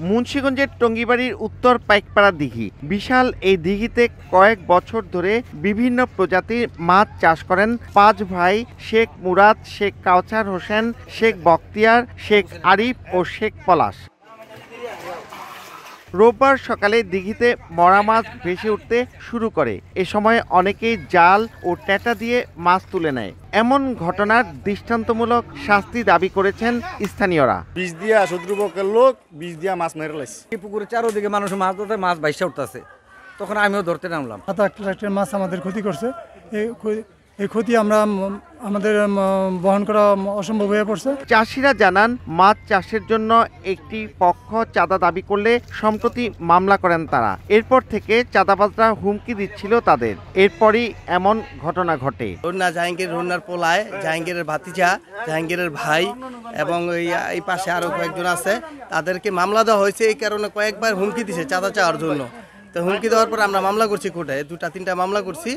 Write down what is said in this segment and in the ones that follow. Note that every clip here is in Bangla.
মুন্সিগঞ্জের টঙ্গিবাড়ির উত্তর পাইকপাড়া দিঘি। বিশাল এই দিঘিতে কয়েক বছর ধরে বিভিন্ন প্রজাতির মাছ চাষ করেন পাঁচ ভাই শেখ মুরাদ, শেখ কাওছার হোসেন, শেখ বখতিয়ার, শেখ আরিফ ও শেখ পলাশ। রোববার সকালে দিঘিতে মরা মাছ ভেসে উঠতে শুরু করে। এ সময় অনেকেই জাল ও ট্যাটা দিয়ে মাছ তুলে নেয়। এমন ঘটনার দৃষ্টান্তমূলক শাস্তি দাবি করেছেন স্থানীয়রা। বিষ দিয়া শত্রুপক্ষের লোক বিষ দিয়া মাছ মেরে লাইছে। এই পুকুরে চারোদিকে মানুষ মাছ ধরতে, মাছ বাইসা উঠতেছে, তখন আমিও ধরতে নামলাম। 7-8 লাখ মাছ আমাদের ক্ষতি করছে। এই ক্ষতি আমাদের বহন করা অসম্ভব হয়ে পড়ছে। চাষিরা জানান, মাছ চাষের জন্য একটি পক্ষ চাঁদা দাবি করলে সম্প্রতি মামলা করেন তারা। এরপর থেকে চাঁদাবাজরা হুমকি দিচ্ছিল তাদের। এরপরই এমন ঘটনা ঘটে। রুন্না জাহাঙ্গীর, রুন্নার পোলায়, জাহাঙ্গীরের ভাতিজা, জাহাঙ্গীরের ভাই এবং এই পাশে আরো কয়েকজন আছে, তাদেরকে মামলা দেওয়া হয়েছে। এই কারণে কয়েকবার হুমকি দিছে চাঁদা চাওয়ার জন্য। তো হুমকি দেওয়ার পরে আমরা মামলা করছি কোর্টে, 2-3টা মামলা করছি।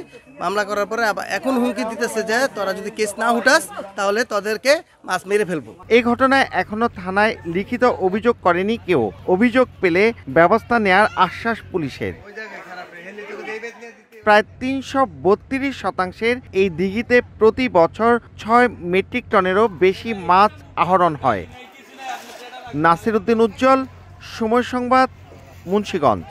মামলা করার পরে এখন হুমকি দিতেছে যে তোরা যদি কেস না উঠাস তাহলে তাদেরকে মাছ মেরে ফেলবো। এই ঘটনায় এখনো থানায় লিখিত অভিযোগ করেনি কেউ। অভিযোগ পেলে ব্যবস্থা নেয়ার আশ্বাস পুলিশের। প্রায় 332 শতাংশের এই দিঘিতে প্রতি বছর 6 মেট্রিক টনেরও বেশি মাছ আহরণ হয়। নাসির উদ্দিন উজ্জ্বল, সময় সংবাদ, মুন্সিগঞ্জ।